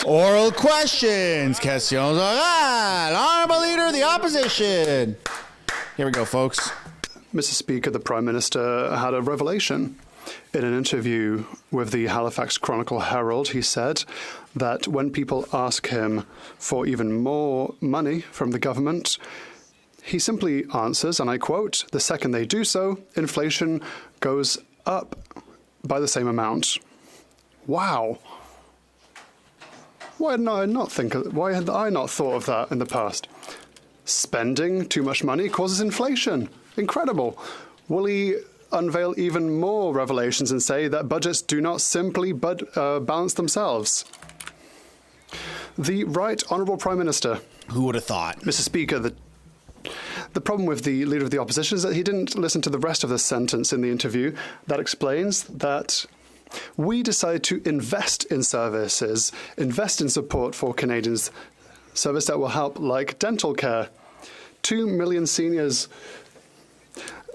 Oral questions. Questions orales. Honorable Leader of the Opposition. Here we go, folks. Mr. Speaker, the Prime Minister had a revelation. In an interview with the Halifax Chronicle Herald, he said that when people ask him for even more money from the government, he simply answers, and I quote, "The second they do so, inflation goes up by the same amount." Wow. Why had I not thought of that in the past? Spending too much money causes inflation. Incredible. Will he unveil even more revelations and say that budgets do not simply balance themselves? The Right Honourable Prime Minister. Who would have thought? Mr. Speaker, the problem with the Leader of the Opposition is that he didn't listen to the rest of the sentence in the interview. That explains that we decided to invest in services, invest in support for Canadians, service that will help, like dental care. 2 million seniors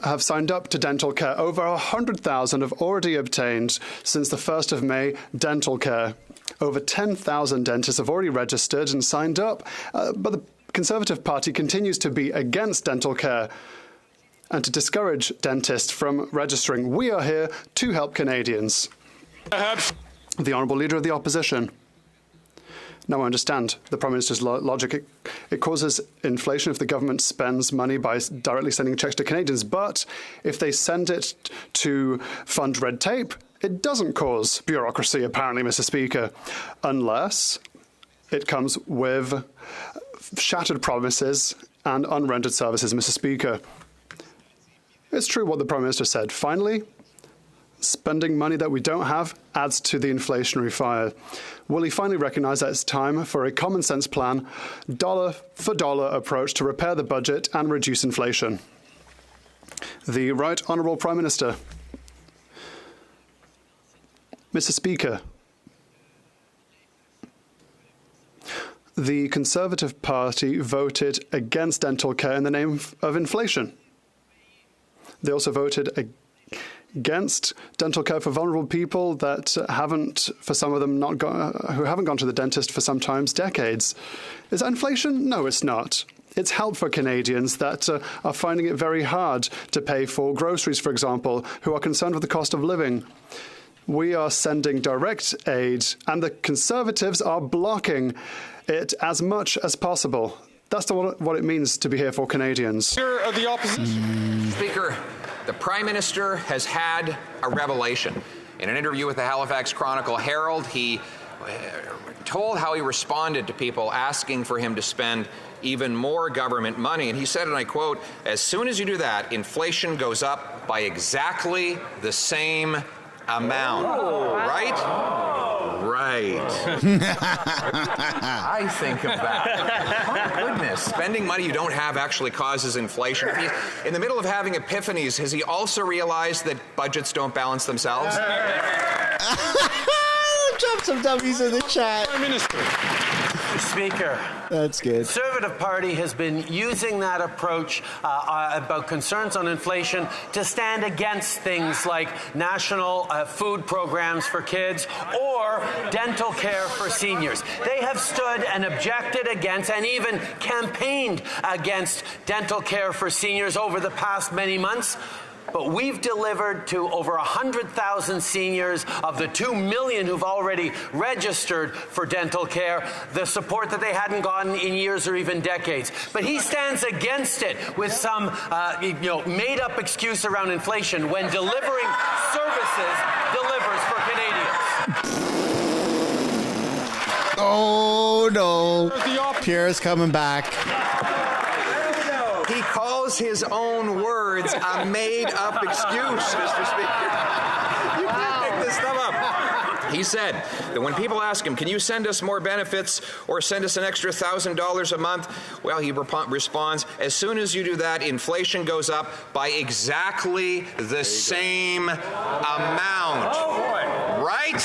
have signed up to dental care. Over 100,000 have already obtained, since the 1st of May, dental care. Over 10,000 dentists have already registered and signed up, but the Conservative Party continues to be against dental care and to discourage dentists from registering. We are here to help Canadians. The Honourable Leader of the Opposition. Now I understand the Prime Minister's logic. It causes inflation if the government spends money by directly sending checks to Canadians. But if they send it to fund red tape, it doesn't cause bureaucracy, apparently, Mr. Speaker, unless it comes with shattered promises and unrendered services, Mr. Speaker. It's true what the Prime Minister said. Finally, spending money that we don't have adds to the inflationary fire. Will he finally recognise that it's time for a common-sense plan, dollar-for-dollar approach to repair the budget and reduce inflation? The Right Honourable Prime Minister. Mr. Speaker, the Conservative Party voted against dental care in the name of inflation. They also voted against dental care for vulnerable people that haven't, for some of them, who haven't gone to the dentist for sometimes decades. Is that inflation? No, it's not. It's help for Canadians that are finding it very hard to pay for groceries, for example, who are concerned with the cost of living. We are sending direct aid, and the Conservatives are blocking it as much as possible. That's what it means to be here for Canadians. Leader of the Opposition. Speaker, the Prime Minister has had a revelation. In an interview with the Halifax Chronicle Herald, he told how he responded to people asking for him to spend even more government money. And he said, and I quote, "As soon as you do that, inflation goes up by exactly the same amount." Right? Right. I think of that. My goodness. Spending money you don't have actually causes inflation. In the middle of having epiphanies, has he also realized that budgets don't balance themselves? Drop some dummies in the chat. Prime Minister. Speaker, that's good. The Conservative Party has been using that approach about concerns on inflation to stand against things like national food programs for kids or dental care for seniors. They have stood and objected against and even campaigned against dental care for seniors over the past many months. But we've delivered to over 100,000 seniors of the 2 million who've already registered for dental care the support that they hadn't gotten in years or even decades. But he stands against it with some made-up excuse around inflation when delivering services delivers for Canadians. Oh, no. Pierre's coming back. He calls his own words a made-up excuse, Mr. Speaker. You can't make this stuff up. He said that when people ask him, can you send us more benefits or send us an extra $1,000 a month? Well, he responds, as soon as you do that, inflation goes up by exactly the same amount. Right?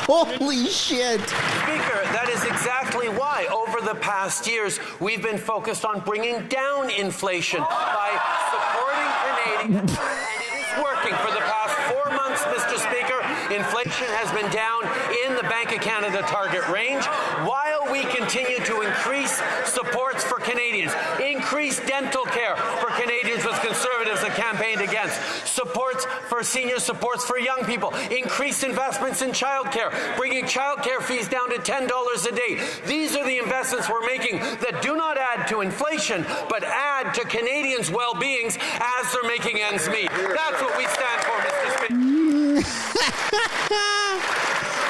Holy shit. Speaker, that is exactly why over the past years we've been focused on bringing down inflation by supporting Canadians, and it is working. For the past 4 months, Mr. Speaker, Inflation has been down in the Bank of Canada target range, while we continue to increase supports for Canadians, increase dental care for Canadians with Conservatives that campaigned against, supports for senior supports for young people, increased investments in childcare, bringing childcare fees down to $10 a day. These are the investments we're making that do not add to inflation, but add to Canadians' well-beings as they're making ends meet. That's what we stand for, Mr. Speaker.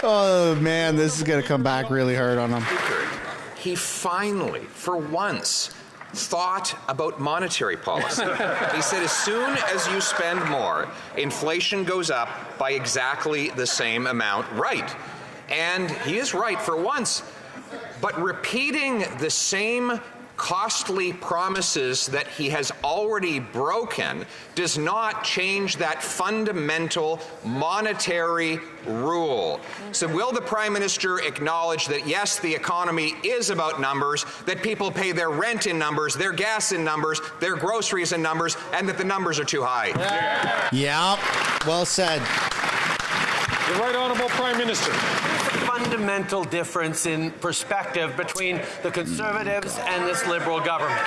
Oh, man, this is going to come back really hard on him. He finally, for once, thought about monetary policy. He said as soon as you spend more, inflation goes up by exactly the same amount. Right. And he is right for once. But repeating the same costly promises that he has already broken does not change that fundamental monetary rule. So will the Prime Minister acknowledge that, yes, the economy is about numbers, that people pay their rent in numbers, their gas in numbers, their groceries in numbers, and that the numbers are too high? Yeah, well said. The Right Honourable Prime Minister. Fundamental difference in perspective between the Conservatives and this Liberal government.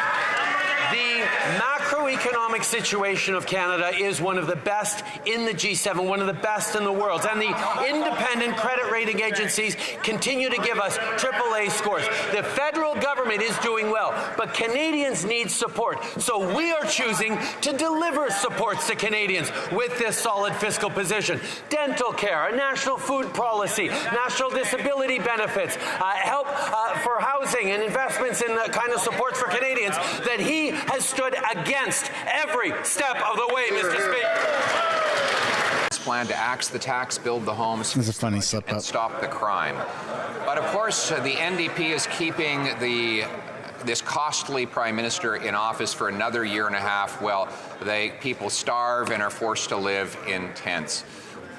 The macroeconomic situation of Canada is one of the best in the G7, one of the best in the world. And the independent credit rating agencies continue to give us AAA scores. The federal government is doing well, but Canadians need support. So we are choosing to deliver supports to Canadians with this solid fiscal position. Dental care, a national food policy, national disability benefits, help for housing and investments in the kind of supports for Canadians that he has stood against every step of the way, Mr. Speaker. Plan to axe the tax, build the homes, That's a funny slip and up. stop the crime. But of course, the NDP is keeping this costly Prime Minister in office for another year and a half. Well, people starve and are forced to live in tents.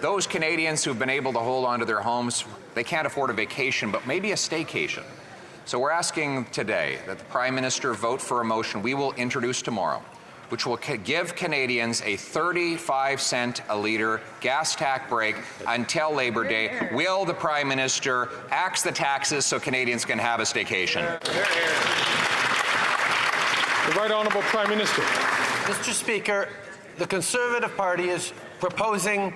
Those Canadians who've been able to hold on to their homes, they can't afford a vacation, but maybe a staycation. So we're asking today that the Prime Minister vote for a motion we will introduce tomorrow, which will give Canadians a 35-cent a litre gas tax break until Labor Day. Will the Prime Minister axe the taxes so Canadians can have a staycation? The Right Honourable Prime Minister. Mr. Speaker, the Conservative Party is proposing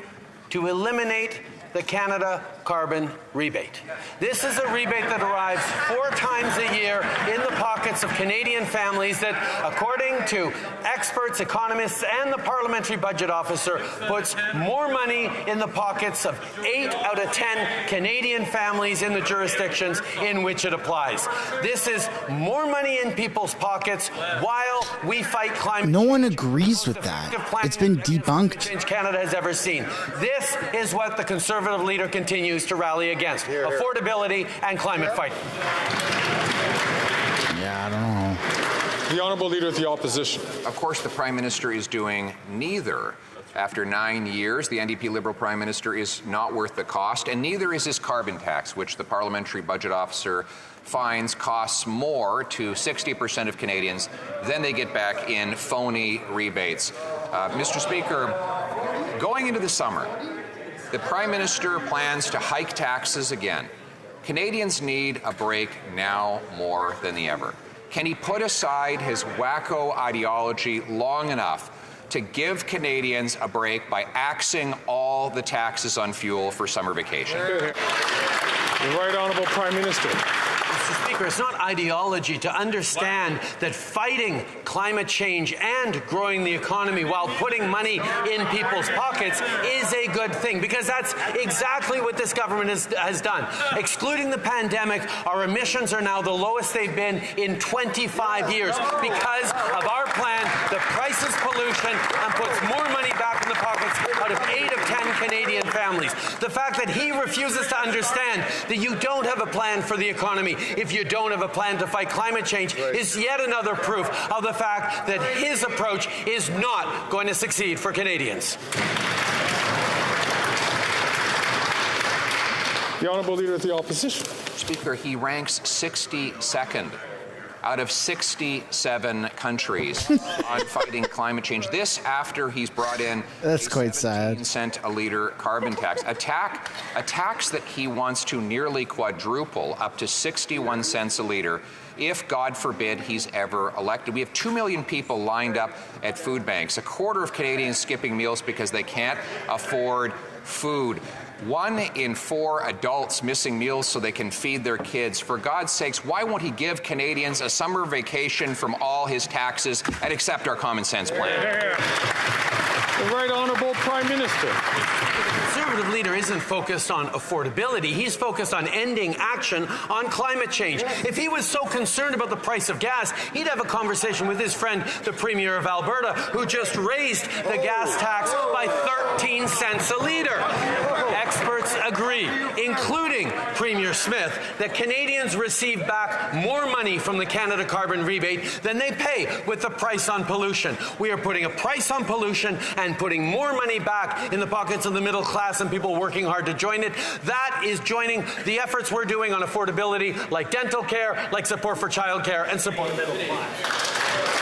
to eliminate the Canada carbon rebate. This is a rebate that arrives 4 times a year in the pockets of Canadian families that, according to experts, economists, and the Parliamentary Budget Officer, puts more money in the pockets of 8 out of 10 Canadian families in the jurisdictions in which it applies. This is more money in people's pockets while we fight climate. No one agrees with that. It's been debunked. Change Canada has ever seen. This is what the Conservative leader continues to rally against: affordability and climate fight. Yeah, I don't know. The Honourable Leader of the Opposition. Of course, the Prime Minister is doing neither. After 9 years, the NDP Liberal Prime Minister is not worth the cost, and neither is his carbon tax, which the Parliamentary Budget Officer finds costs more to 60% of Canadians than they get back in phony rebates. Mr. Speaker, going into the summer, the Prime Minister plans to hike taxes again. Canadians need a break now more than ever. Can he put aside his wacko ideology long enough to give Canadians a break by axing all the taxes on fuel for summer vacation? The Right Honourable Prime Minister. Mr. Speaker, it's not ideology to understand that fighting climate change and growing the economy while putting money in people's pockets is a good thing, because that's exactly what this government has done. Excluding the pandemic, our emissions are now the lowest they've been in 25 years because of our plan that prices pollution and puts more money back in the pockets out of 8 of 10 Canadian families. The fact that he refuses to understand that you don't have a plan for the economy if you don't have a plan to fight climate change is yet another proof of the fact that his approach is not going to succeed for Canadians. The Honourable Leader of the Opposition. Speaker, he ranks 62nd out of 67 countries on fighting climate change. This after he's brought in That's a quite sad. 17-cent a litre carbon tax. A tax that he wants to nearly quadruple up to 61 cents a litre if, God forbid, he's ever elected. We have 2 million people lined up at food banks, a quarter of Canadians skipping meals because they can't afford food. 1 in 4 adults missing meals so they can feed their kids. For God's sakes, why won't he give Canadians a summer vacation from all his taxes and accept our common sense plan? The Right Honourable Prime Minister. The Conservative leader isn't focused on affordability. He's focused on ending action on climate change. If he was so concerned about the price of gas, he'd have a conversation with his friend, the Premier of Alberta, who just raised the gas tax by 13 cents a litre. Experts agree, including Premier Smith, that Canadians receive back more money from the Canada carbon rebate than they pay with the price on pollution. We are putting a price on pollution and putting more money back in the pockets of the middle class and people working hard to join it. That is joining the efforts we're doing on affordability, like dental care, like support for childcare, and support the middle class.